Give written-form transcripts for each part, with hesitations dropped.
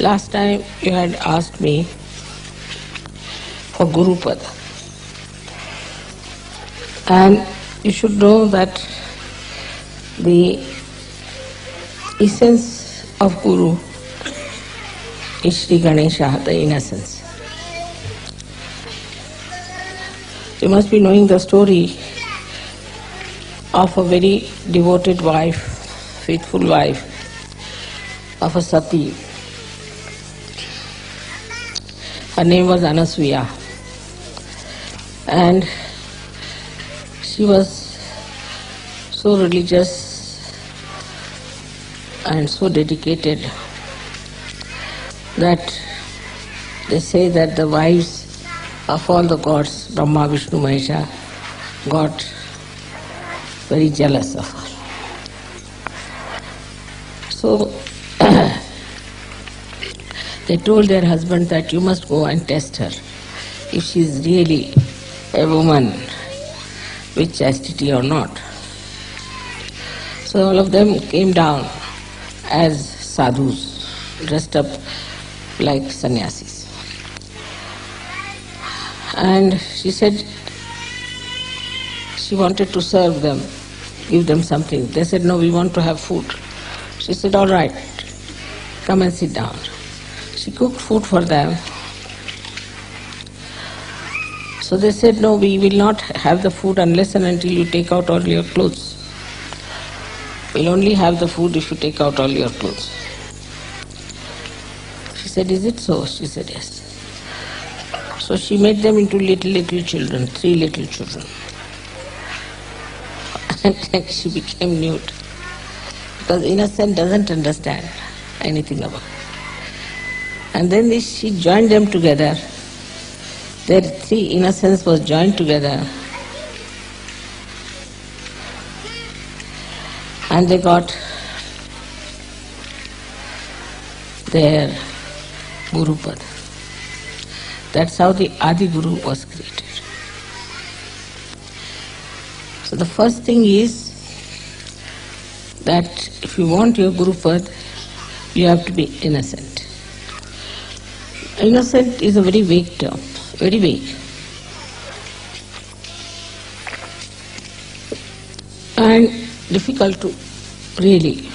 Last time you had asked me for Gurupada. And you should know that the essence of Guru is Sri Ganesha, the innocence. You must be knowing the story of a very devoted wife, faithful wife of a Sati. Her name was Anasuya, and she was so religious and so dedicated that they say that the wives of all the gods, Brahma, Vishnu, Mahesha, got very jealous of her. So they told their husband that you must go and test her if she is really a woman with chastity or not. So all of them came down as sadhus, dressed up like sannyasis. And she said she wanted to serve them, give them something. They said, no, we want to have food. She said, all right, come and sit down. She cooked food for them. So they said, no, we will not have the food unless and until you take out all your clothes. We'll only have the food if you take out all your clothes. She said, is it so? She said, yes. So she made them into little children, 3 little children. And she became nude. Because innocent doesn't understand anything about it. And then she joined them together. Their 3 innocence was joined together. And they got their Gurupada. That's how the Adi Guru was created. So the first thing is that if you want your Gurupada, you have to be innocent. Innocent is a very vague term, very vague. And difficult to really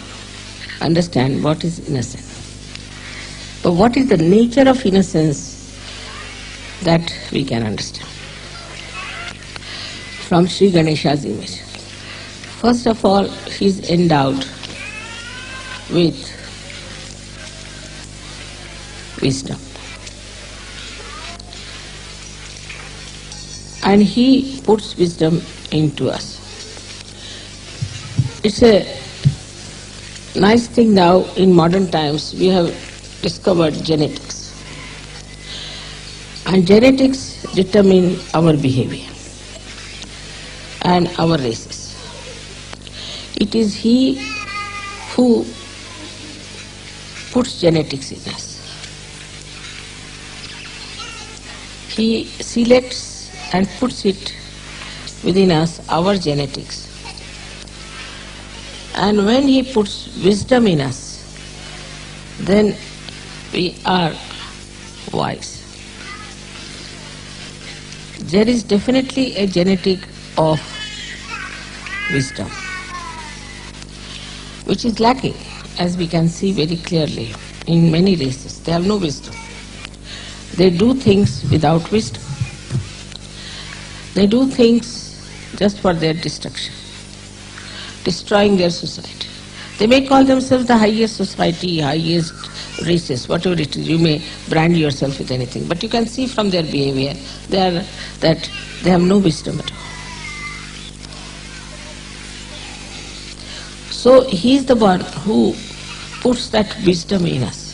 understand what is innocent. But what is the nature of innocence, that we can understand from Sri Ganesha's image. First of all, he is endowed with wisdom. And he puts wisdom into us. It's a nice thing now in modern times we have discovered genetics. And genetics determine our behavior and our races. It is he who puts genetics in us. He selects and puts it within us, our genetics. And when he puts wisdom in us, then we are wise. There is definitely a genetic of wisdom, which is lacking, as we can see very clearly in many races. They have no wisdom. They do things without wisdom. They do things just for their destruction, destroying their society. They may call themselves the highest society, highest races, whatever it is. You may brand yourself with anything, but you can see from their behavior that they have no wisdom at all. So he is the one who puts that wisdom in us.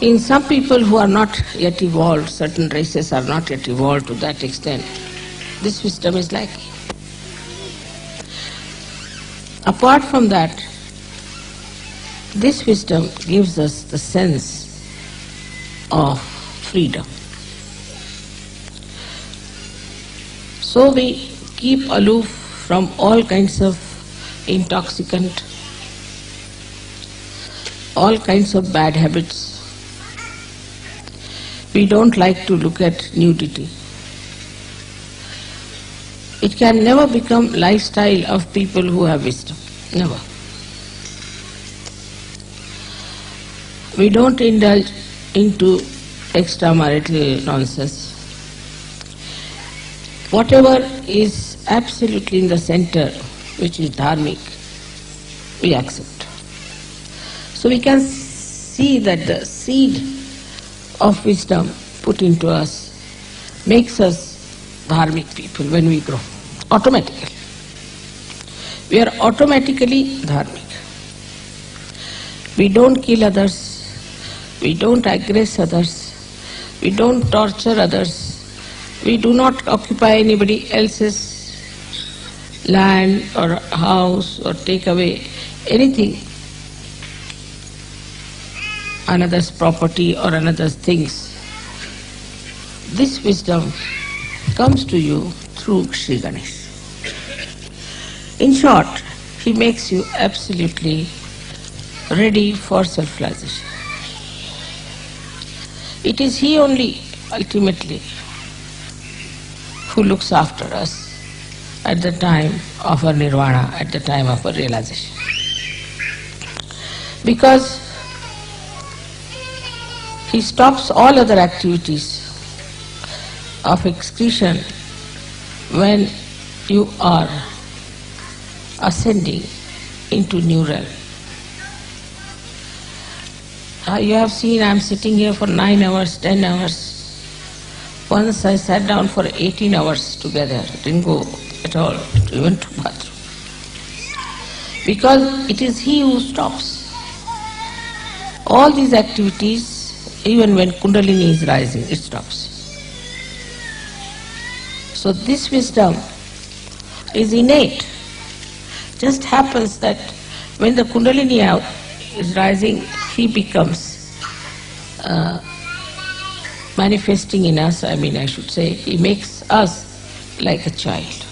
In some people who are not yet evolved, certain races are not yet evolved to that extent, this wisdom is lacking. Apart from that, this wisdom gives us the sense of freedom. So we keep aloof from all kinds of intoxicant all kinds of bad habits. We don't like to look at nudity. It can never become lifestyle of people who have wisdom. Never. We don't indulge into extramarital nonsense. Whatever is absolutely in the center, which is dharmic, we accept. So we can see that the seed of wisdom put into us makes us dharmic people when we grow, automatically. We are automatically dharmic. We don't kill others, we don't aggress others, we don't torture others, we do not occupy anybody else's land or house or take away anything, another's property or another's things. This wisdom comes to you through Sri Ganesh. In short, he makes you absolutely ready for self-realization. It is he only, ultimately, who looks after us at the time of our nirvana, at the time of our realization. Because he stops all other activities of excretion when you are ascending into new realm. You have seen I am sitting here for 9 hours, 10 hours. Once I sat down for 18 hours together, didn't go at all, even to bathroom. Because it is he who stops. All these activities, even when Kundalini is rising, it stops. So this wisdom is innate. Just happens that when the Kundalini is rising, he becomes manifesting in us, I should say, he makes us like a child.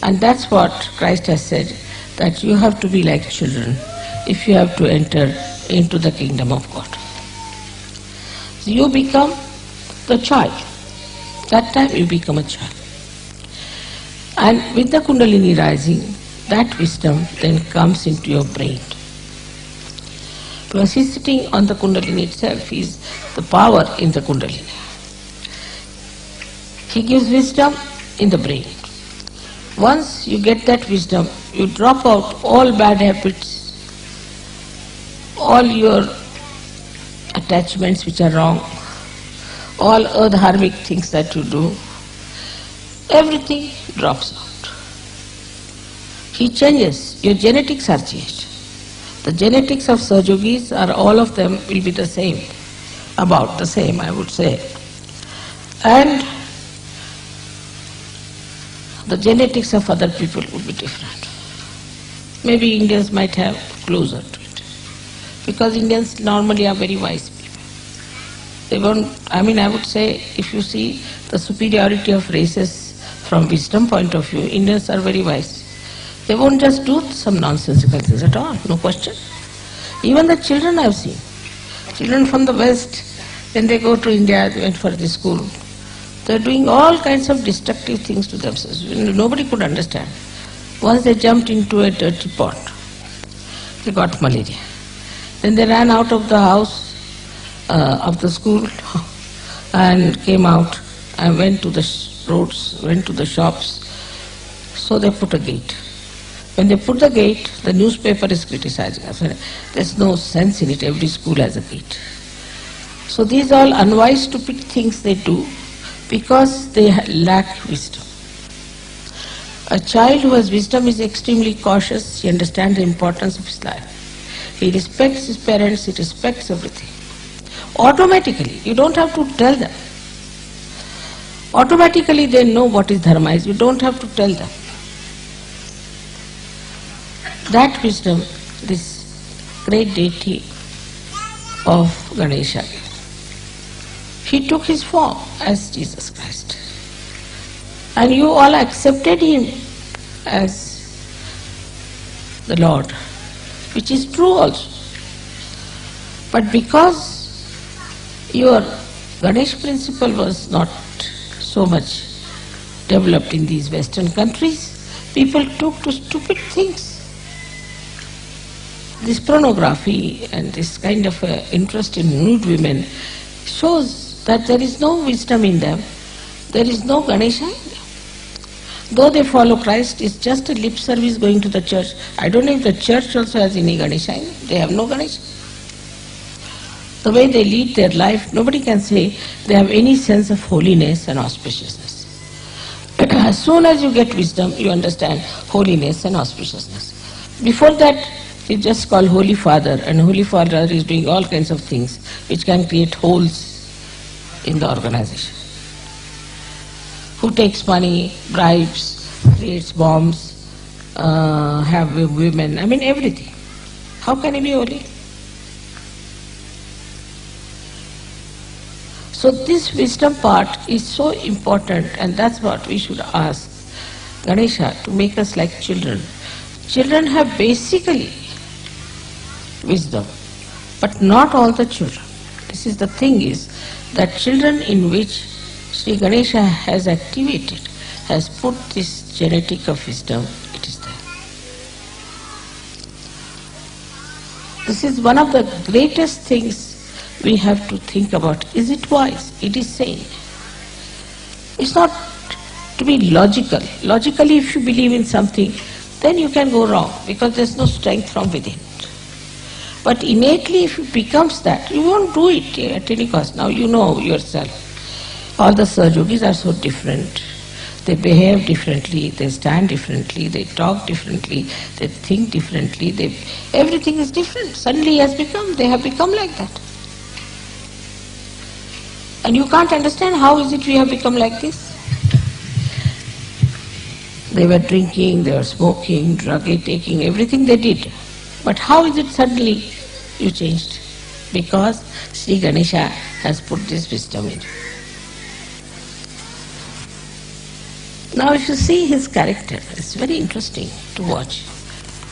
And that's what Christ has said, that you have to be like children if you have to enter into the kingdom of God. So you become the child. That time you become a child. And with the Kundalini rising, that wisdom then comes into your brain. Because he's sitting on the Kundalini itself, he's the power in the Kundalini. He gives wisdom in the brain. Once you get that wisdom, you drop out all bad habits, all your attachments which are wrong, all adharmic things that you do, everything drops out. He changes, your genetics are changed. The genetics of Sahajogis are, all of them will be the same, about the same I would say. And the genetics of other people would be different. Maybe Indians might have closer to it. Because Indians normally are very wise people. They won't, I would say, if you see the superiority of races from wisdom point of view, Indians are very wise. They won't just do some nonsensical things at all, no question. Even the children I have seen, children from the West, when they go to India, they went for the school, they are doing all kinds of destructive things to themselves. Nobody could understand. Once they jumped into a dirty pot, they got malaria. Then they ran out of the house, of the school, and came out and went to the roads, went to the shops. So they put a gate. When they put the gate, the newspaper is criticizing us. There's no sense in it, every school has a gate. So these are all unwise, stupid things they do because they lack wisdom. A child who has wisdom is extremely cautious, he understands the importance of his life. He respects his parents, he respects everything. Automatically, you don't have to tell them. Automatically they know what is dharma is, you don't have to tell them. That wisdom, this great deity of Ganesha, he took his form as Jesus Christ. And you all accepted him as the Lord. which is true also. But because your Ganesh principle was not so much developed in these Western countries, people took to stupid things. This pornography and this kind of interest in nude women shows that there is no wisdom in them, there is no Ganesha in them. Though they follow Christ, it's just a lip service going to the church. I don't know if the church also has any Ganesha in it. They have no Ganesha. The way they lead their life, nobody can say they have any sense of holiness and auspiciousness. As soon as you get wisdom, you understand holiness and auspiciousness. Before that, it's just called Holy Father, and Holy Father is doing all kinds of things which can create holes in the organization. Who takes money, bribes, creates bombs, have women, everything. How can he be holy? So this wisdom part is so important, and that's what we should ask Ganesha to make us like children. Children have basically wisdom, but not all the children. This is the thing is that children in which Sri Ganesha has activated, has put this genetic of wisdom, it is there. This is one of the greatest things we have to think about. Is it wise? It is sane. It's not to be logical. Logically, if you believe in something, then you can go wrong because there's no strength from within. But innately, if it becomes that, you won't do it at any cost. Now you know yourself. All the Sahajogis are so different. They behave differently, they stand differently, they talk differently, they think differently. Everything is different. Suddenly they have become like that. And you can't understand how is it we have become like this. They were drinking, they were smoking, drug taking, everything they did. But how is it suddenly you changed? Because Sri Ganesha has put this wisdom in. Now if you see his character, it's very interesting to watch.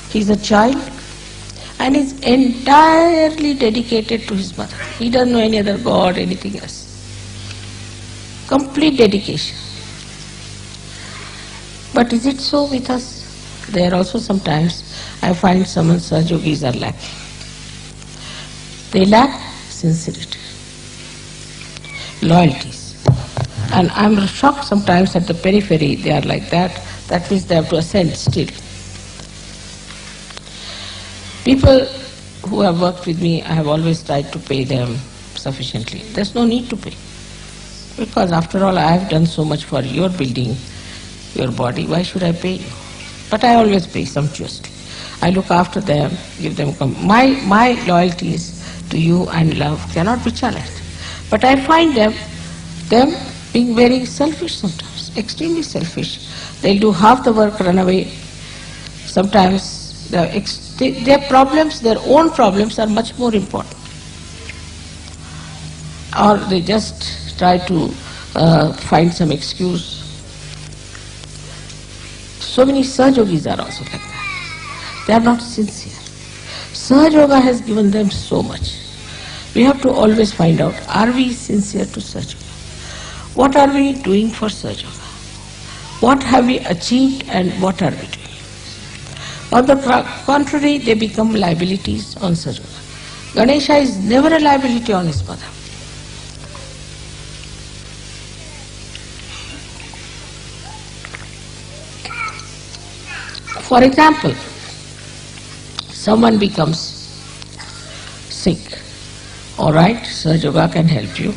He's a child and is entirely dedicated to his mother. He doesn't know any other god, anything else. Complete dedication. But is it so with us? There also sometimes I find some Sahajogis are lacking. They lack sincerity, loyalties. And I'm shocked sometimes at the periphery they are like that. That means they have to ascend still. People who have worked with me, I have always tried to pay them sufficiently. There's no need to pay. Because after all, I have done so much for your building, your body, why should I pay you? But I always pay sumptuously. I look after them, give them my loyalties to you and love cannot be challenged. But I find them being very selfish sometimes, extremely selfish. They'll do half the work, run away. Sometimes their problems, their own problems are much more important. Or they just try to find some excuse. So many Sahajogis are also like that. They are not sincere. Sahajoga has given them so much. We have to always find out, are we sincere to Sahajoga? What are we doing for Sahajoga? What have we achieved and what are we doing? On the contrary, they become liabilities on Sahajoga. Ganesha is never a liability on his mother. For example, someone becomes sick. Alright, Sahajoga can help you.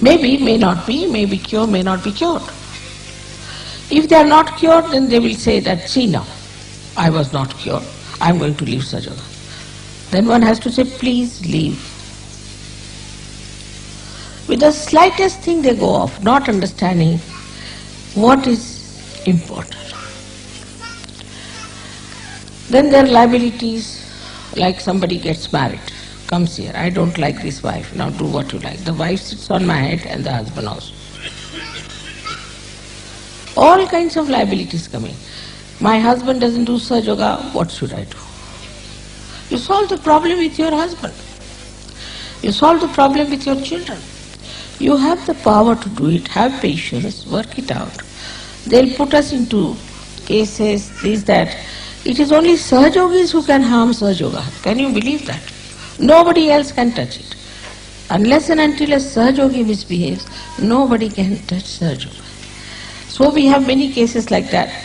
Maybe, may not be, may be cured, may not be cured. If they are not cured, then they will say that, see now, I was not cured, I am going to leave Sahajoga. Then one has to say, please leave. With the slightest thing they go off, not understanding what is important. Then there are liabilities, like somebody gets married, comes here, I don't like this wife, now do what you like. The wife sits on my head and the husband also. All kinds of liabilities coming. My husband doesn't do Sahajoga, what should I do? You solve the problem with your husband. You solve the problem with your children. You have the power to do it. Have patience, work it out. They'll put us into cases, this, that. It is only Sahajogis who can harm Sahajoga. Can you believe that? Nobody else can touch it. Unless and until a Sahajogi misbehaves, nobody can touch Sahajoga. So we have many cases like that.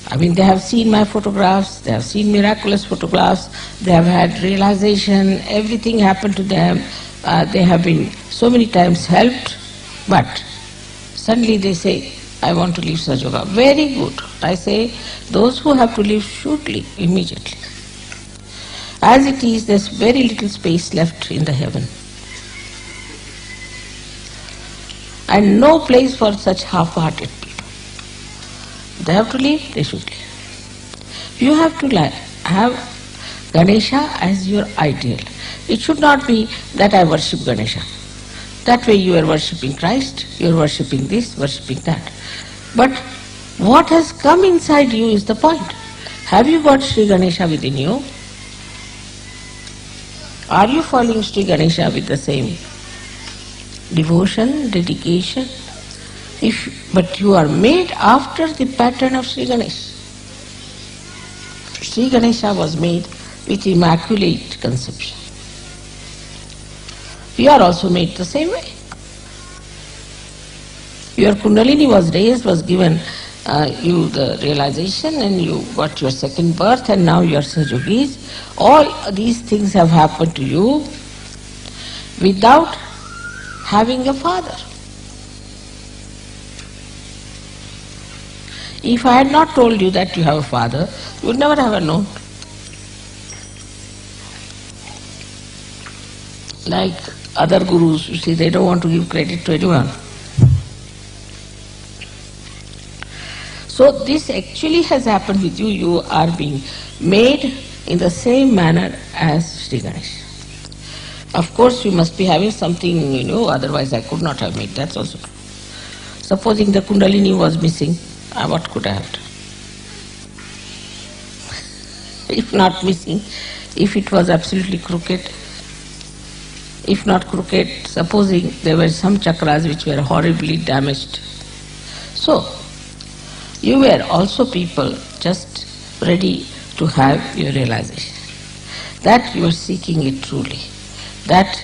I mean, they have seen my photographs, they have seen miraculous photographs, they have had realization, everything happened to them. They have been so many times helped, but suddenly they say, I want to leave Sahajoga. Very good. I say, those who have to leave should leave immediately. As it is, there's very little space left in the heaven. And no place for such half-hearted people. They have to leave, they should leave. You have to have Ganesha as your ideal. It should not be that I worship Ganesha. That way you are worshipping Christ, you are worshipping this, worshipping that. But what has come inside you is the point. Have you got Sri Ganesha within you? Are you following Sri Ganesha with the same devotion, dedication? But you are made after the pattern of Sri Ganesha. Sri Ganesha was made with immaculate conception. You are also made the same way. Your Kundalini was raised, was given you the realization, and you got your second birth, and now you are Sahajogis. All these things have happened to you without having a father. If I had not told you that you have a father, you would never have known. Like other gurus, you see, they don't want to give credit to anyone. So this actually has happened with you. You are being made in the same manner as Sri Ganesha. Of course, you must be having something, otherwise I could not have made. That's also true. Supposing the Kundalini was missing, what could I have done? If not missing, if it was absolutely crooked, if not crooked, supposing there were some chakras which were horribly damaged. So, you were also people just ready to have your realization. That you were seeking it truly. That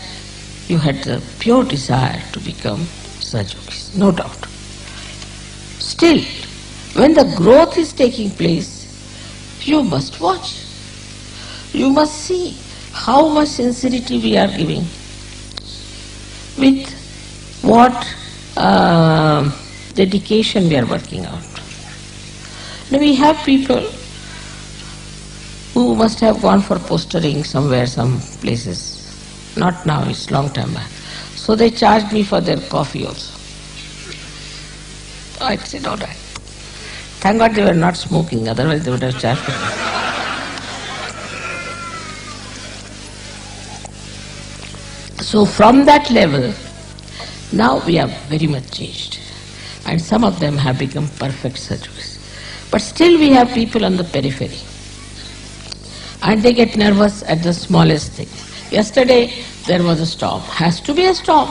you had the pure desire to become Sahajogis, no doubt. Still, when the growth is taking place, you must watch. You must see how much sincerity we are giving, with what dedication we are working out. Now we have people who must have gone for postering somewhere, some places. Not now, it's long time back. So they charged me for their coffee also. I said, all right. Thank God they were not smoking, otherwise they would have charged me. So from that level, now we are very much changed. And some of them have become perfect Sahajogis. But still we have people on the periphery. And they get nervous at the smallest thing. Yesterday there was a storm. Has to be a storm.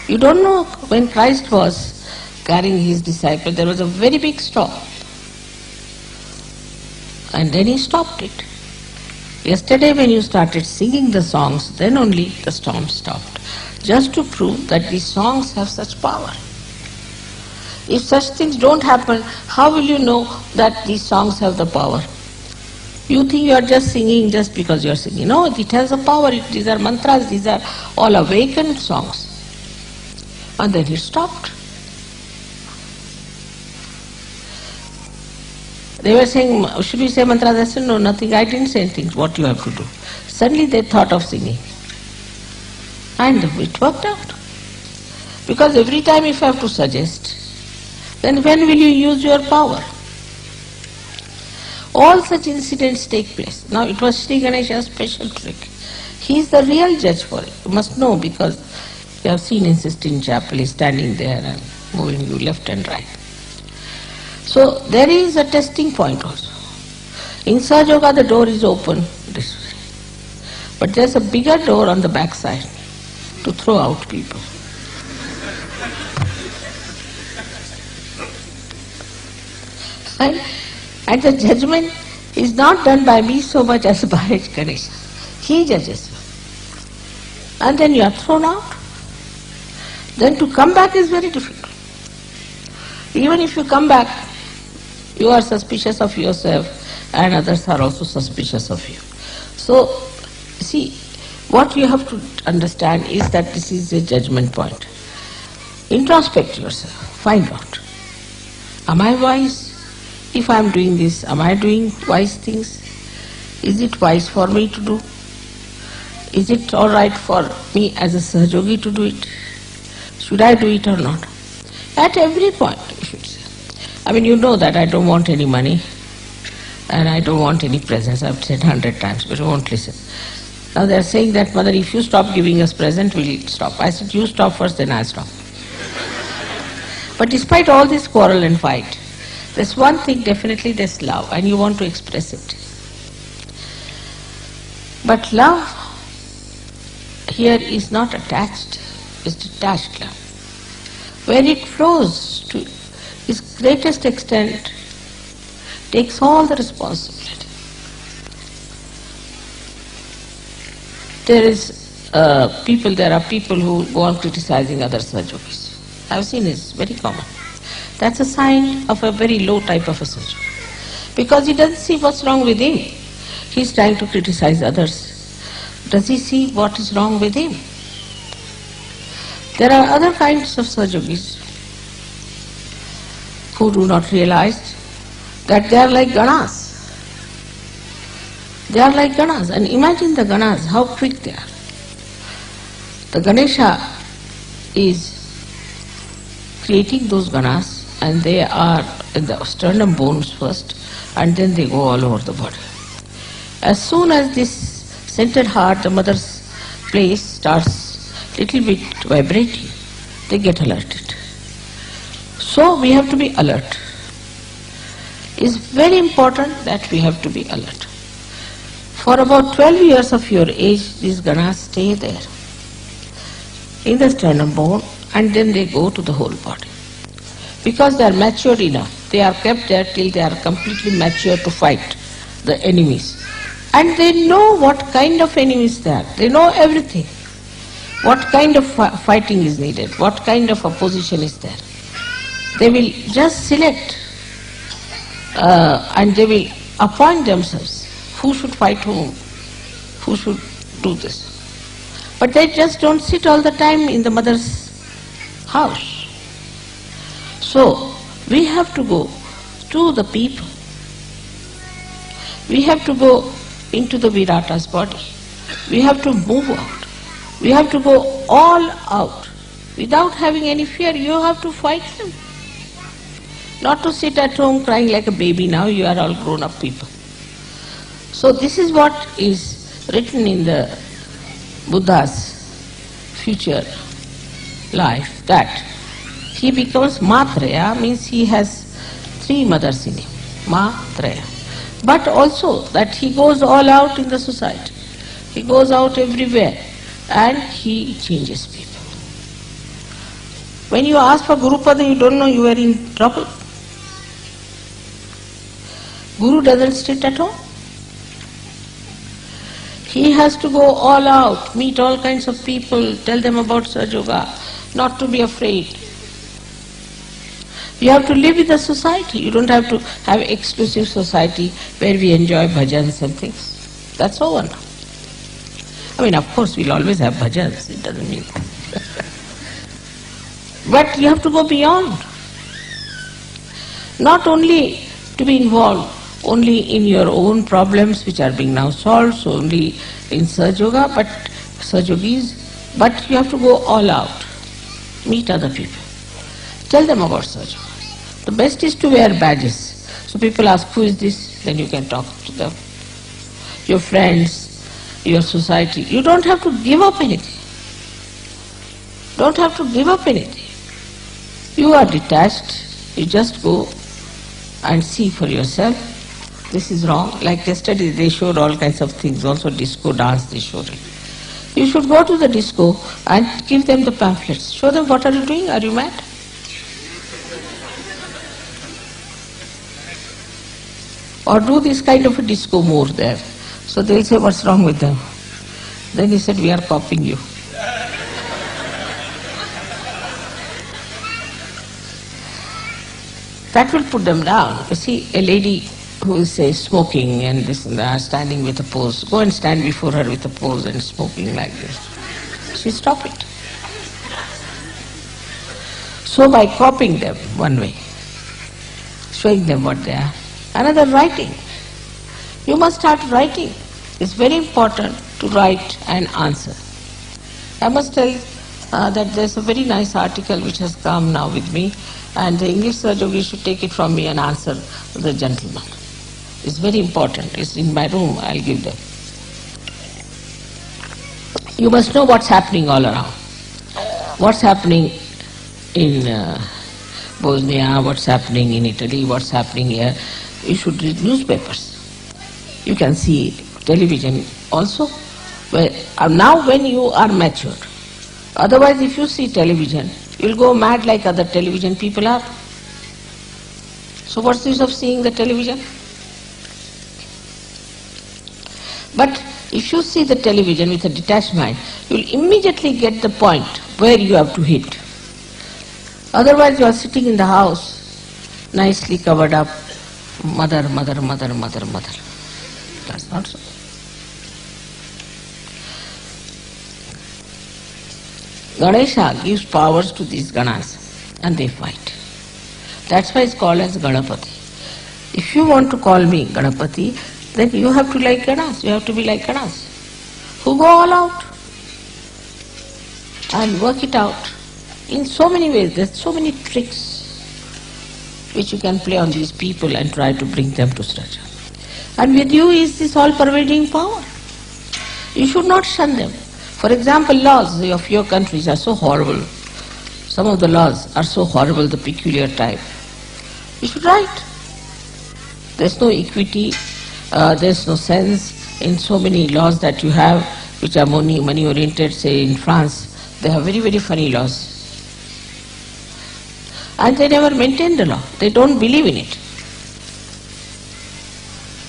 You don't know, when Christ was carrying his disciples, there was a very big storm. And then he stopped it. Yesterday when you started singing the songs, then only the storm stopped. Just to prove that these songs have such power. If such things don't happen, how will you know that these songs have the power? You think you are just singing just because you are singing. No, it has a power. These are mantras, these are all awakened songs. And then it stopped. They were saying, should we say mantras? I said, no, nothing. I didn't say anything. What you have to do. Suddenly they thought of singing. And it worked out. Because every time if I have to suggest, then when will you use your power? All such incidents take place. Now it was Sri Ganesha's special trick. He is the real judge for it. You must know, because you have seen in Sistine Chapel, he is standing there and moving you left and right. So there is a testing point also. In Sahaja Yoga the door is open this way. But there's a bigger door on the backside to throw out people. And the judgment is not done by me so much as by Ganesha. He judges you. And then you are thrown out. Then to come back is very difficult. Even if you come back, you are suspicious of yourself and others are also suspicious of you. So, see, what you have to understand is that this is a judgment point. Introspect yourself, find out. Am I wise? If I am doing this, am I doing wise things? Is it wise for me to do? Is it all right for me as a Sahajogi to do it? Should I do it or not? At every point you should say. I mean, you know that I don't want any money and I don't want any presents. I've said 100 times, but you won't listen. Now they are saying that, Mother, if you stop giving us present, we'll stop. I said, you stop first, then I'll stop. But despite all this quarrel and fight, there's one thing definitely, there's love, and you want to express it. But love here is not attached, it's detached love. When it flows to its greatest extent, takes all the responsibility. There are people who go on criticizing other Sahajogis. I've seen it's very common. That's a sign of a very low type of a Sahajogi. Because he doesn't see what's wrong with him. He's trying to criticize others. Does he see what is wrong with him? There are other kinds of Sahajogis who do not realize that they are like Ganas. They are like Ganas, and imagine the Ganas, how quick they are. The Ganesha is creating those Ganas, and they are in the sternum bones first, and then they go all over the body. As soon as this centered heart, the mother's place, starts little bit vibrating, they get alerted. So we have to be alert. It's very important that we have to be alert. For about 12 years of your age, these Ganas stay there in the sternum bone, and then they go to the whole body. Because they are matured enough, they are kept there till they are completely mature to fight the enemies. And they know what kind of enemies they are. They know everything. What kind of fighting is needed, what kind of opposition is there. They will just select and they will appoint themselves who should fight whom, who should do this. But they just don't sit all the time in the mother's house. So, we have to go to the people. We have to go into the Virata's body. We have to move out. We have to go all out. Without having any fear, you have to fight them. Not to sit at home crying like a baby now, you are all grown-up people. So this is what is written in the Buddha's future life, that he becomes Matraya, means he has 3 mothers in him, Matraya. But also that he goes all out in the society. He goes out everywhere and he changes people. When you ask for Gurupada, you don't know you are in trouble. Guru doesn't sit at home. He has to go all out, meet all kinds of people, tell them about Sahaja, not to be afraid. You have to live with the society. You don't have to have exclusive society where we enjoy bhajans and things. That's over now. I mean, of course, we'll always have bhajans. It doesn't mean that. But you have to go beyond. Not only to be involved only in your own problems which are being now solved, so only in Sahaja, but Sahajogis, but you have to go all out. Meet other people. Tell them about Sahaja. The best is to wear badges. So people ask, who is this? Then you can talk to them. Your friends, your society. You don't have to give up anything. Don't have to give up anything. You are detached. You just go and see for yourself this is wrong. Like yesterday they showed all kinds of things, also disco dance they showed it. You should go to the disco and give them the pamphlets. Show them what are you doing, are you mad? Or do this kind of a disco more there. So they'll say, what's wrong with them? Then he said, we are copying you. That will put them down. You see, a lady who is, say, smoking and this and that, standing with a pose, go and stand before her with a pose and smoking like this. She stop it. So by copying them one way, showing them what they are. Another, writing. You must start writing. It's very important to write and answer. I must tell that there's a very nice article which has come now with me, and the English Rajogri should take it from me and answer the gentleman. It's very important. It's in my room. I'll give them. You must know what's happening all around. What's happening in Bosnia, what's happening in Italy, what's happening here. You should read newspapers. You can see television also. Now when you are matured. Otherwise, if you see television, you'll go mad like other television people are. So what's the use of seeing the television? But if you see the television with a detached mind, you'll immediately get the point where you have to hit. Otherwise, you are sitting in the house, nicely covered up, mother, mother, mother, mother, mother. That's not so. Ganesha gives powers to these Ganas and they fight. That's why it's called as Ganapati. If you want to call me Ganapati, then you have to like Ganas, you have to be like Ganas, who go all out and work it out in so many ways. There's so many tricks which you can play on these people and try to bring them to Sraja. And with you is this all-pervading power. You should not shun them. For example, laws of your countries are so horrible. Some of the laws are so horrible, the peculiar type. You should write. There's no equity, there's no sense in so many laws that you have which are money-oriented. Say in France, they have very, very funny laws. And they never maintain the law. They don't believe in it.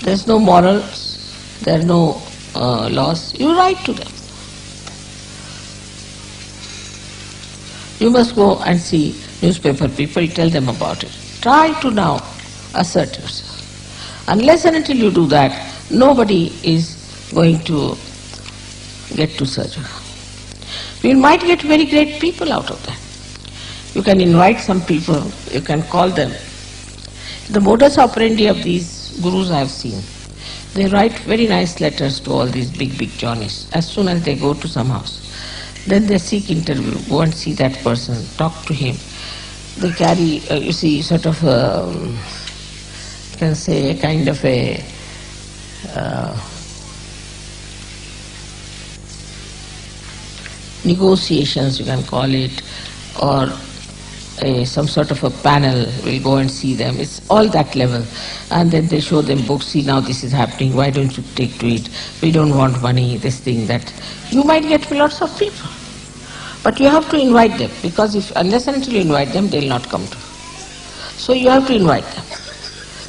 There's no morals, there are no laws. You write to them. You must go and see newspaper people, tell them about it. Try to now assert yourself. Unless and until you do that, nobody is going to get to Sraja. You might get very great people out of that. You can invite some people, you can call them. The modus operandi of these gurus I have seen. They write very nice letters to all these big Johnnies as soon as they go to some house. Then they seek interview, go and see that person, talk to him. They carry, you see, sort of, you can say, a kind of a negotiations, you can call it, or some sort of a panel will go and see them. It's all that level. And then they show them books, see now this is happening, why don't you take to it? We don't want money, this thing, that. You might get lots of people. But you have to invite them, because unless and until you invite them, they will not come to you. So you have to invite them.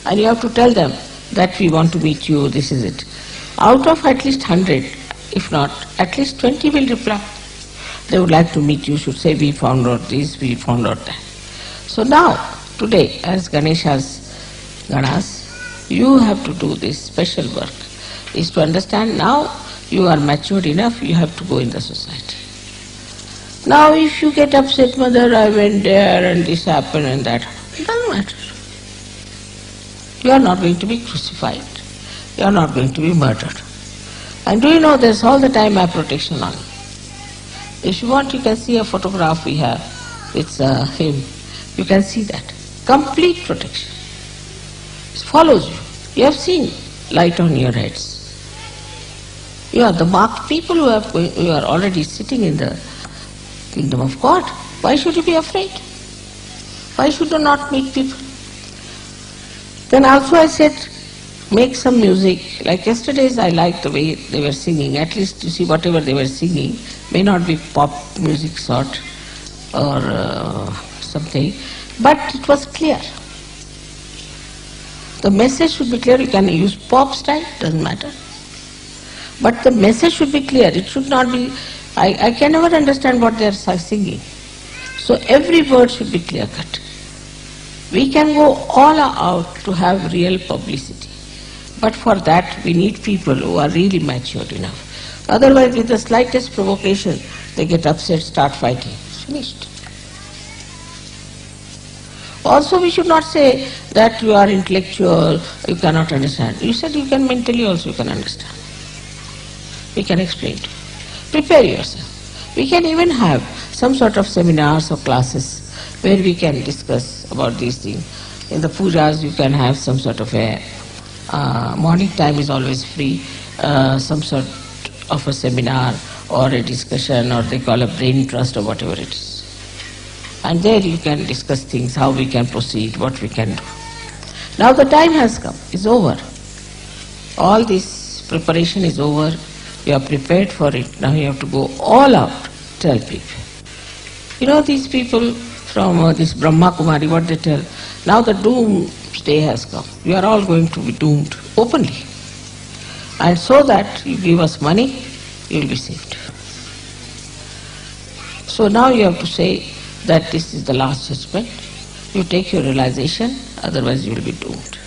And you have to tell them that we want to meet you, this is it. Out of at least 100, if not, at least 20 will reply. They would like to meet you, should say, we found out this, we found out that. So now, today, as Ganesha's Ganas, you have to do this special work, is to understand now you are matured enough, you have to go in the society. Now if you get upset, mother, I went there and this happened and that, it doesn't matter. You are not going to be crucified. You are not going to be murdered. And do you know there's all the time my protection on you. If you want, you can see a photograph we have. It's him. You can see that. Complete protection. It follows you. You have seen light on your heads. You are the marked people who are already sitting in the kingdom of God. Why should you be afraid? Why should you not meet people? Then also I said, make some music. Like yesterday's, I liked the way they were singing. At least you see, whatever they were singing may not be pop music sort or something, but it was clear. The message should be clear. You can use pop style, doesn't matter. But the message should be clear. It should not be, I can never understand what they are singing. So every word should be clear cut. We can go all out to have real publicity. But for that we need people who are really matured enough. Otherwise, with the slightest provocation, they get upset, start fighting. It's finished. Also, we should not say that you are intellectual, you cannot understand. You said you can mentally also you can understand. We can explain to you. Prepare yourself. We can even have some sort of seminars or classes where we can discuss about these things. In the pujas you can have some sort of a, morning time is always free, some sort of a seminar or a discussion, or they call a brain trust or whatever it is. And there you can discuss things, how we can proceed, what we can do. Now the time has come, it's over. All this preparation is over, you are prepared for it, now you have to go all out, tell people. You know these people from this Brahma Kumari, what they tell, now the doomsday has come, you are all going to be doomed openly. And so that you give us money, you will be saved. So now you have to say that this is the last judgment. You take your realization, otherwise you will be doomed.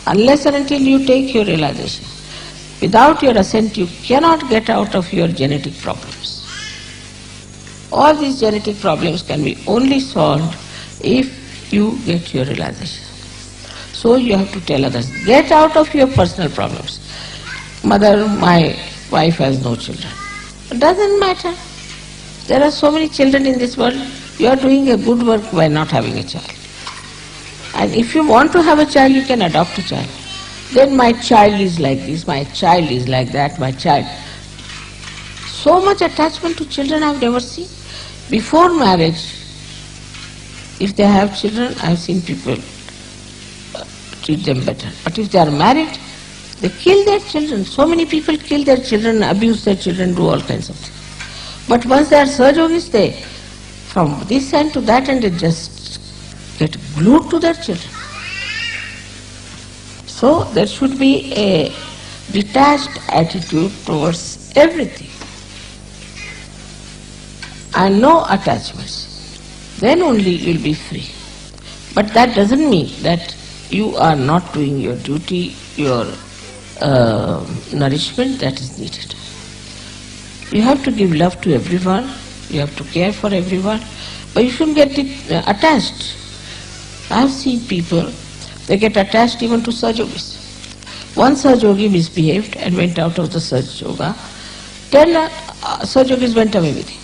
Unless and until you take your realization, without your assent you cannot get out of your genetic problems. All these genetic problems can be only solved if you get your realization. So you have to tell others, get out of your personal problems. Mother, my wife has no children. It doesn't matter. There are so many children in this world. You are doing a good work by not having a child. And if you want to have a child, you can adopt a child. Then my child is like this, my child is like that, my child. So much attachment to children I have never seen. Before marriage, if they have children, I have seen people treat them better. But if they are married, they kill their children. So many people kill their children, abuse their children, do all kinds of things. But once they are Sahajogis, they, from this end to that end, they just get glued to their children. So there should be a detached attitude towards everything and no attachments. Then only you will be free. But that doesn't mean that you are not doing your duty, your nourishment that is needed. You have to give love to everyone, you have to care for everyone, but you shouldn't get attached. I have seen people, they get attached even to Sahajogis. One Sahajogi misbehaved and went out of the Sahajoga. 10 Sahajogis went away with him.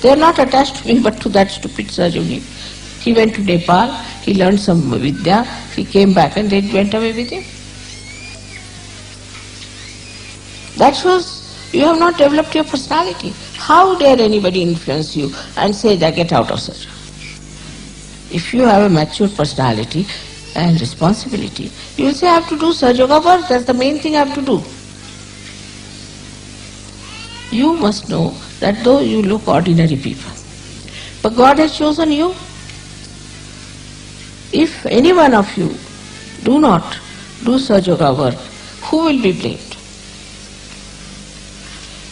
They are not attached to me but to that stupid Sahajogi. He went to Nepal, he learned some Vidya, he came back and they went away with him. That shows you have not developed your personality. How dare anybody influence you and say that get out of Sahaja? If you have a mature personality and responsibility, you will say I have to do Sahajoga work, that's the main thing I have to do. You must know that though you look ordinary people, but God has chosen you. If any one of you do not do Sahajoga work, who will be blamed?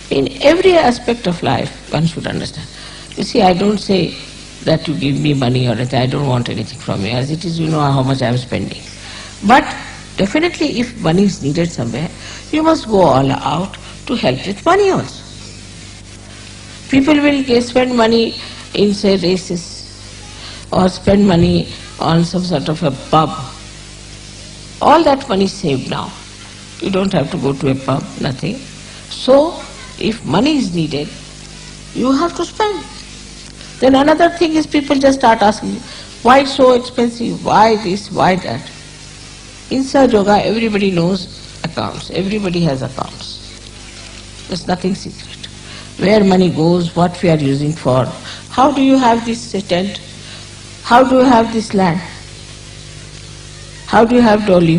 In every aspect of life, one should understand. You see, I don't say that you give me money or anything, I don't want anything from you. As it is, you know how much I am spending. But definitely if money is needed somewhere, you must go all out to help with money also. People will spend money in, say, races or spend money on some sort of a pub. All that money is saved now. You don't have to go to a pub, nothing. So, if money is needed, you have to spend. Then another thing is people just start asking, why it's so expensive, why this, why that. In Sahajoga, everybody knows accounts, everybody has accounts. There's nothing secret. Where money goes, what we are using for, how do you have this tent, how do you have this land? How do you have Dolly?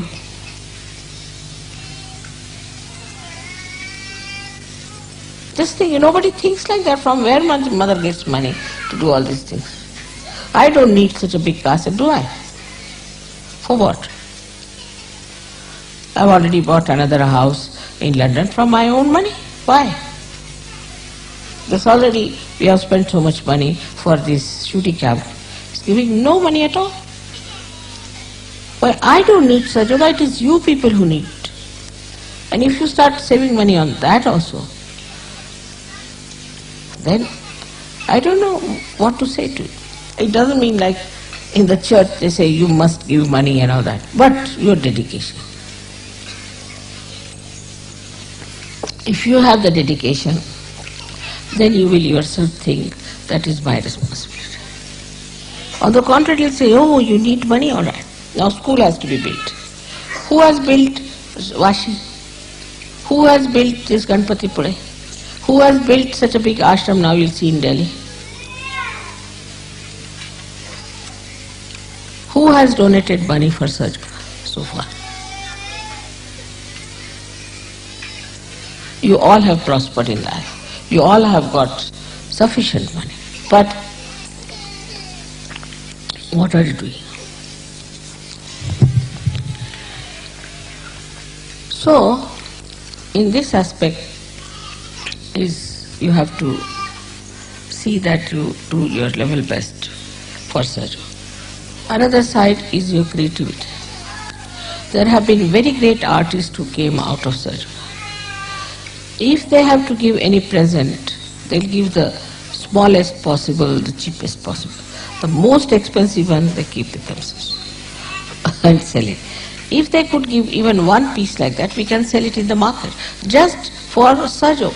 Just think, nobody thinks like that. From where mother gets money to do all these things? I don't need such a big castle, do I? For what? I've already bought another house in London from my own money. Why? Because already we have spent so much money for this shooting camp. It's giving no money at all. Why, I don't need such yoga, it is you people who need it. And if you start saving money on that also, then I don't know what to say to you. It doesn't mean like in the church they say you must give money and all that, but your dedication. If you have the dedication, then you will yourself think that is my responsibility. On the contrary, you'll say, oh, you need money, all right. Now school has to be built. Who has built Vashi? Who has built this Ganpati Pure? Who has built such a big ashram now you'll see in Delhi? Who has donated money for such so far? You all have prospered in life. You all have got sufficient money. But what are you doing? So, in this aspect is you have to see that you do your level best for Sahaja. Another side is your creativity. There have been very great artists who came out of Sahaja. If they have to give any present, they'll give the smallest possible, the cheapest possible. The most expensive one they keep with themselves and sell it. If they could give even one piece like that, we can sell it in the market, just for Sahaja.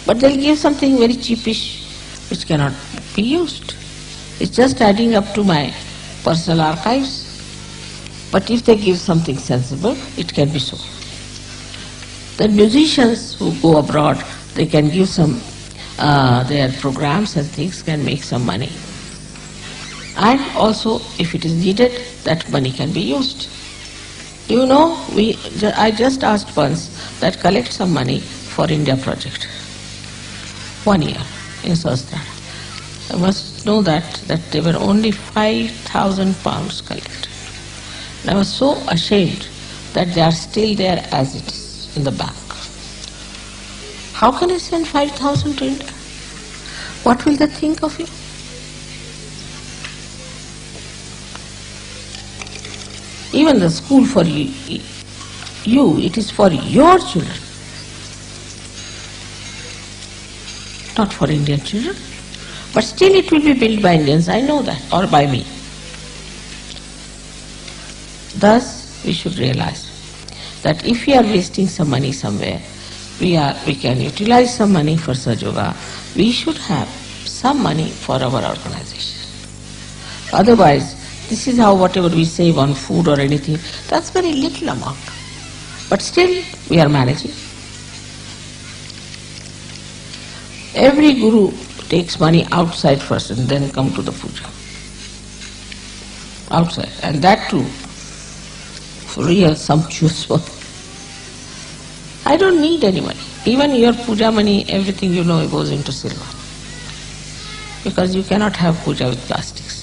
But they'll give something very cheapish, which cannot be used. It's just adding up to my personal archives. But if they give something sensible, it can be so. The musicians who go abroad, they can give some, their programs and things can make some money. And also, if it is needed, that money can be used. You know, I just asked once that collect some money for India project. 1 year in Sahasrara. I must know that there were only 5,000 pounds collected. And I was so ashamed that they are still there as it is in the bank. How can I send 5,000 to India? What will they think of you? Even the school for you, it is for your children, not for Indian children. But still it will be built by Indians, I know that, or by me. Thus, we should realize that if we are wasting some money somewhere, we can utilize some money for Sahaja Yoga. We should have some money for our organization. Otherwise, this is how whatever we save on food or anything, that's very little amount. But still, we are managing. Every guru takes money outside first and then come to the puja. Outside. And that too, for real sumptuous one. I don't need any money. Even your puja money, everything you know goes into silver. Because you cannot have puja with plastics.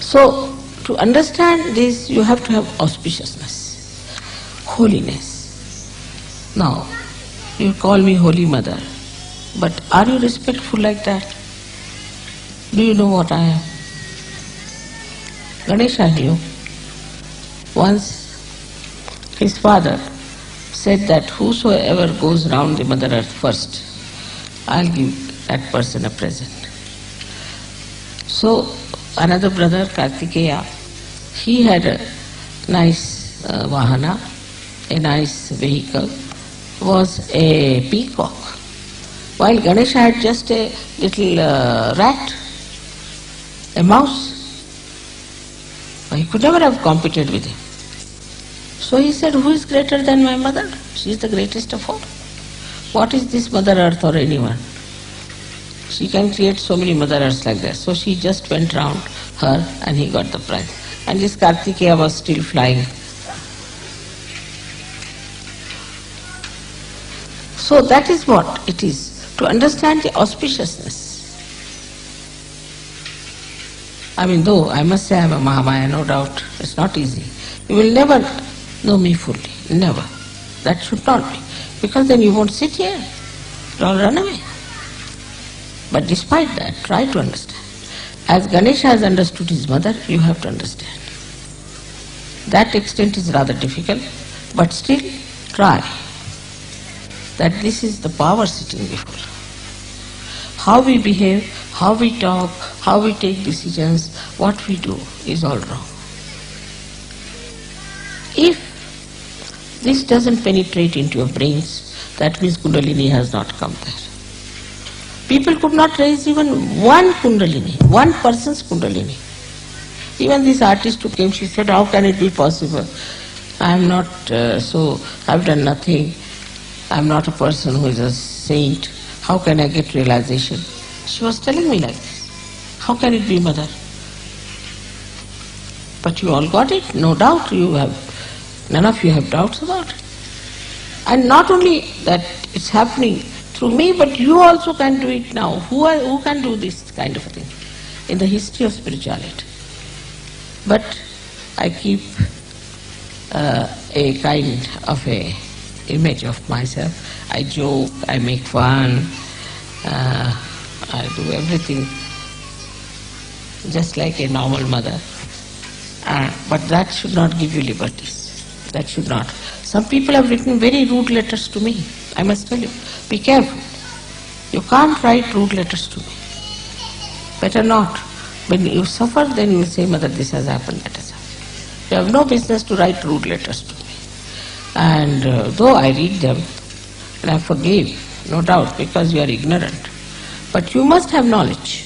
So, to understand this, you have to have auspiciousness, holiness. Now, you call me Holy Mother, but are you respectful like that? Do you know what I am? Ganesha knew. Once, his father said that whosoever goes round the Mother Earth first, I'll give that person a present. So, another brother, Kartikeya, he had a nice vahana, a nice vehicle, was a peacock, while Ganesha had just a little rat, a mouse. He could never have competed with him. So he said, who is greater than my mother? She is the greatest of all. What is this Mother Earth or anyone? She can create so many Mother Earths like that. So she just went round her and he got the prize. and this Kartikeya was still flying. So that is what it is, to understand the auspiciousness. I mean, though I must say I am a Mahamaya, no doubt, it's not easy. You will never know me fully, never. That should not be, because then you won't sit here, you'll all run away. But despite that, try to understand. As Ganesha has understood his mother, you have to understand. That extent is rather difficult, but still try. That this is the power sitting before. How we behave, how we talk, how we take decisions, what we do is all wrong. If this doesn't penetrate into your brains, that means Kundalini has not come there. People could not raise even one Kundalini, one person's Kundalini. Even this artist who came, she said, how can it be possible? I am not I've done nothing. I am not a person who is a saint. How can I get realization? She was telling me like this. How can it be, mother? But you all got it, no doubt. None of you have doubts about it. And not only that it's happening through me, but you also can do it now. Who can do this kind of a thing in the history of spirituality? But I keep a kind of a image of myself. I joke, I make fun, I do everything just like a normal mother. But that should not give you liberties. That should not. Some people have written very rude letters to me. I must tell you, be careful. You can't write rude letters to me. Better not. When you suffer, then you will say, Mother, this has happened, that has happened. You have no business to write rude letters to me. And though I read them, and I forgive, no doubt, because you are ignorant. But you must have knowledge.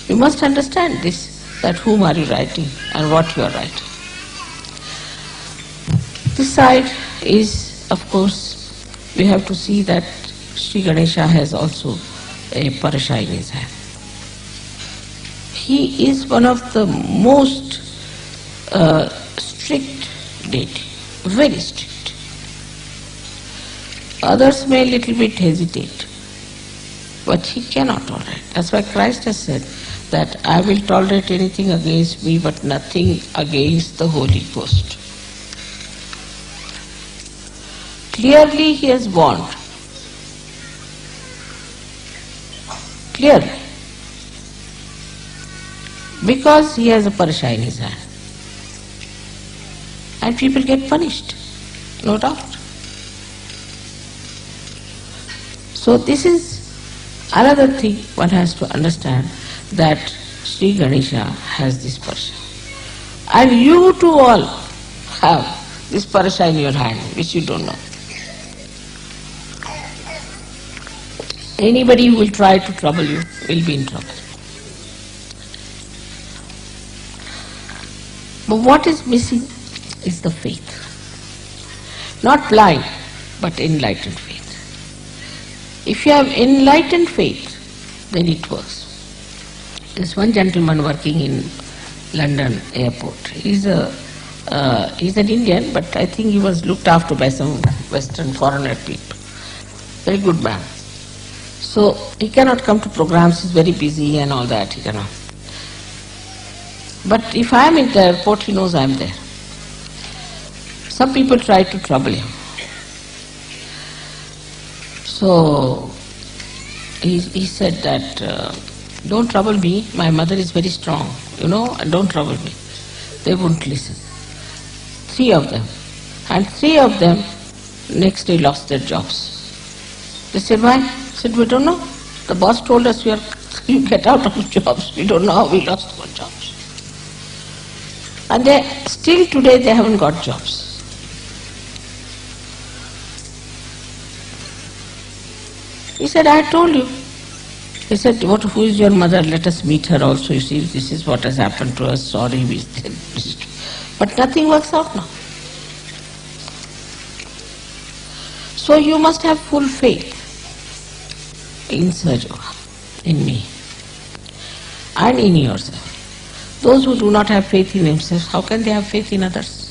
You must understand this, that whom are you writing and what you are writing. This side is, of course, we have to see that Sri Ganesha has also a parasha in his hand. He is one of the most strict deity, very strict. Others may a little bit hesitate, but he cannot tolerate. That's why Christ has said that I will tolerate anything against me, but nothing against the Holy Ghost. Clearly he has warned. Clearly. Because he has a parasha in his hand. And people get punished, no doubt. So this is another thing one has to understand, that Sri Ganesha has this parasha. And you too all have this parasha in your hand, which you don't know. Anybody who will try to trouble you will be in trouble. But what is missing is the faith. Not blind, but enlightened faith. If you have enlightened faith, then it works. There's one gentleman working in London airport. He's an Indian, but I think he was looked after by some Western foreigner people. Very good man. So he cannot come to programs, he's very busy and all that, he cannot. But if I am in the airport, he knows I am there. Some people try to trouble him. So he said that, don't trouble me, my mother is very strong, and don't trouble me. They wouldn't listen. 3 of them. And 3 of them next day lost their jobs. They said, why? I said, we don't know. The boss told us you get out of jobs. We don't know how we lost our jobs. And still today they haven't got jobs. He said, I told you. He said, who is your mother? Let us meet her also. You see, this is what has happened to us. Sorry. But nothing works out now. So you must have full faith in Sahaja Yoga, in me, and in yourself. Those who do not have faith in themselves, how can they have faith in others?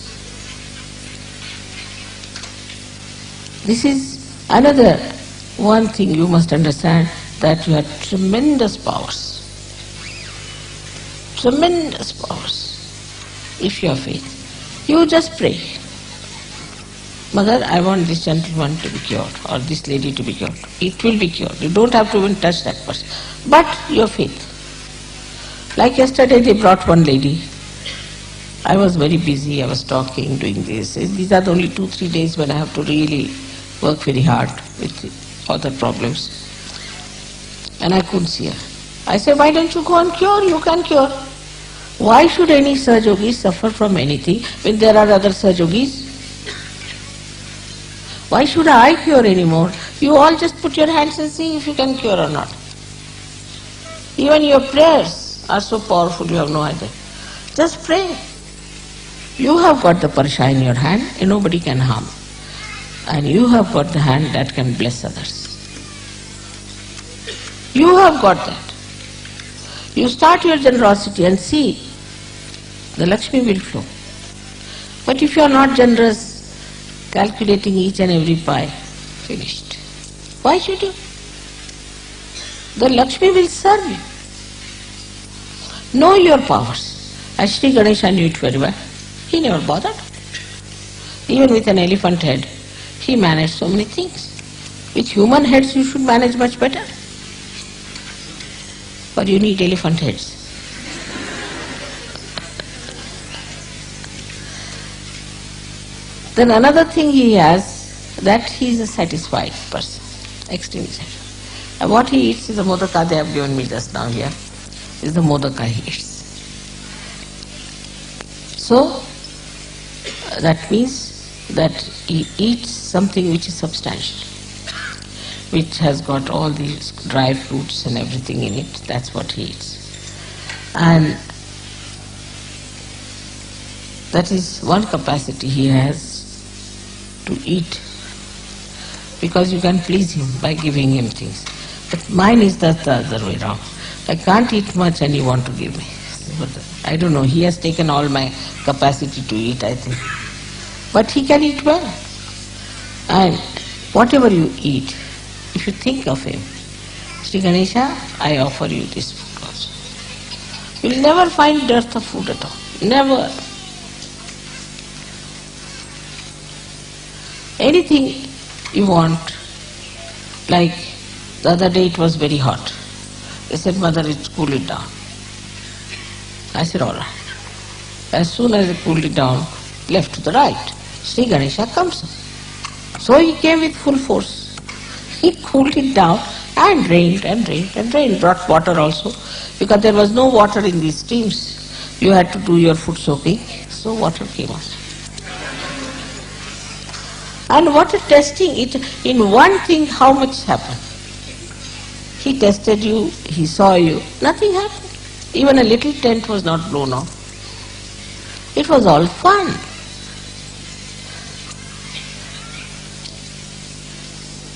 This is another one thing you must understand, that you have tremendous powers. Tremendous powers if you have faith. You just pray, Mother, I want this gentleman to be cured or this lady to be cured. It will be cured. You don't have to even touch that person. But your faith. Like yesterday they brought one lady. I was very busy, I was talking, doing this. These are the only 2-3 days when I have to really work very hard with other problems. And I couldn't see her. I said, why don't you go and cure? You can cure. Why should any Sahaja-yogi suffer from anything when there are other Sahaja-yogis? Why should I cure anymore? You all just put your hands and see if you can cure or not. Even your prayers are so powerful, you have no idea. Just pray. You have got the parsha in your hand and nobody can harm. And you have got the hand that can bless others. You have got that. You start your generosity and see, the Lakshmi will flow. But if you are not generous, calculating each and every pie, finished. Why should you? The Lakshmi will serve you. Know your powers. As Sri Ganesha knew it very well. He never bothered. Even with an elephant head, he managed so many things. With human heads you should manage much better. But you need elephant heads. Then another thing he has, that he is a satisfied person, extremely satisfied. And what he eats is the modaka they have given me just now here, is the modaka he eats. So, that means that he eats something which is substantial, which has got all these dry fruits and everything in it, that's what he eats. And that is one capacity he has to eat, because you can please him by giving him things. But mine is the other way around. I can't eat much and you want to give me. But I don't know, he has taken all my capacity to eat, I think. But he can eat well. And whatever you eat, if you think of him, Sri Ganesha, I offer you this food also. You will never find dearth of food at all. Never. Anything you want, like the other day it was very hot. They said, Mother, it's cool it down. I said, all right. As soon as I cooled it down, left to the right, Sri Ganesha comes up. So he came with full force. He cooled it down and rained and rained and rained. Brought water also, because there was no water in these streams. You had to do your foot soaking, so water came out. And what a testing, in one thing how much happened. He tested you, he saw you, nothing happened. Even a little tent was not blown off. It was all fun.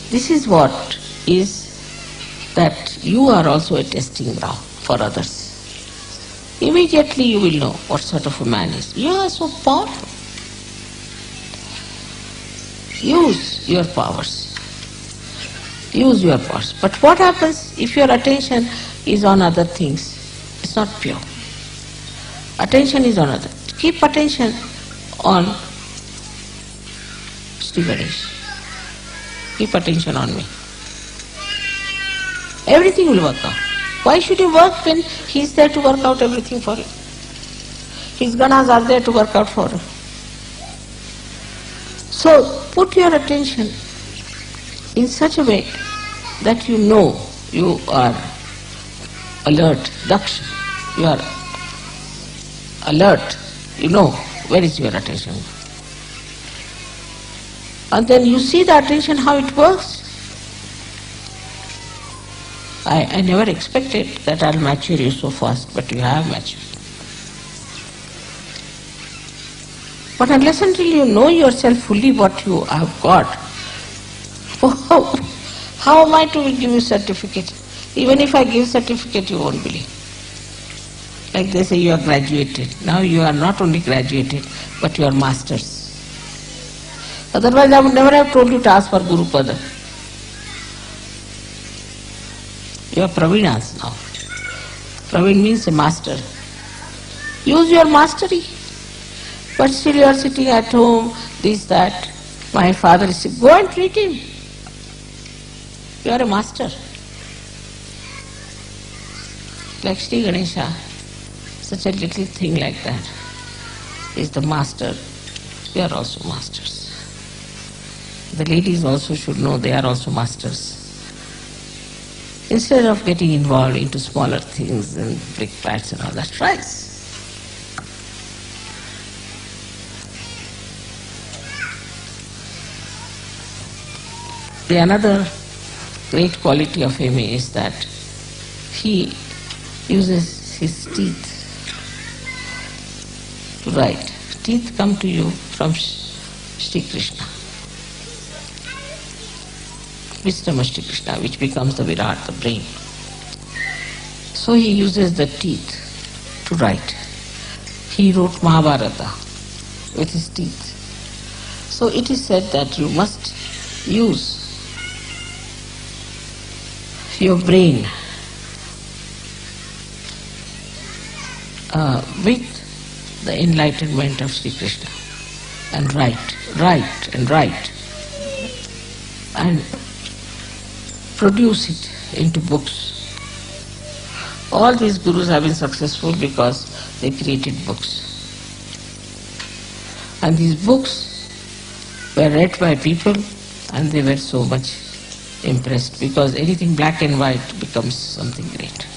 This is what is that you are also a testing ground for others. Immediately you will know what sort of a man is. You are so powerful. Use your powers. Use your powers. But what happens if your attention is on other things? It's not pure. Attention is on other. Keep attention on Sri Ganesh. Keep attention on me. Everything will work out. Why should you work when he is there to work out everything for you? His ganas are there to work out for you. So put your attention in such a way that you know you are alert, daksha. You are alert. You know where is your attention. And then you see the attention how it works. I never expected that I'll mature you so fast, but you have matured. But unless until you know yourself fully what you have got, how am I to give you certificate? Even if I give certificate, you won't believe. Like they say, you are graduated. Now you are not only graduated, but you are masters. Otherwise I would never have told you to ask for Guru Pada. You are Pravinas now. Praveen means a master. Use your mastery. But still you are sitting at home, this, that. My father is sick. Go and treat him. You are a master. Like Sri Ganesha, such a little thing like that is the master. We are also masters. The ladies also should know they are also masters. Instead of getting involved into smaller things and brickbats and all that, tries. The another great quality of him is that he uses his teeth to write. Teeth come to you from Sri Krishna. Wisdom of Sri Krishna, which becomes the Virat, the brain. So he uses the teeth to write. He wrote Mahabharata with his teeth. So it is said that you must use your brain with the enlightenment of Sri Krishna and write and produce it into books. All these gurus have been successful because they created books. And these books were read by people and they were so much impressed because anything black and white becomes something great.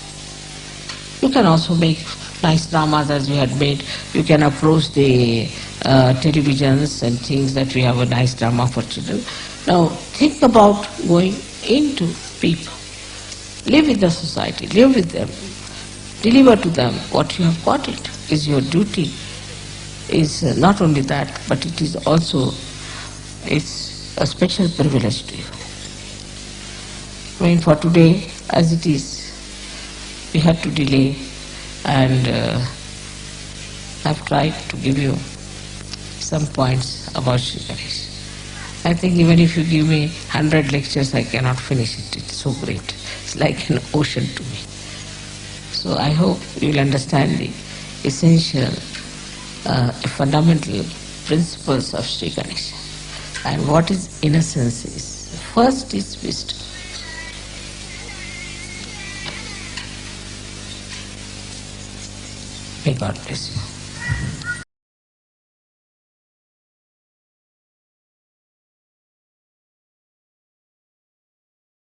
You can also make nice dramas as we had made. You can approach the televisions and things that we have a nice drama for children. Now think about going into people. Live with the society, live with them. Deliver to them what you have got. It is your duty. Is not only that, but it is also it's a special privilege to you. I mean, for today, as it is, we had to delay, and I've tried to give you some points about Sri Ganesh. I think even if you give me 100 lectures, I cannot finish it. It's so great. It's like an ocean to me. So I hope you will understand the essential, fundamental principles of Sri Ganesha. And what is innocence is. First is wisdom. May God bless you.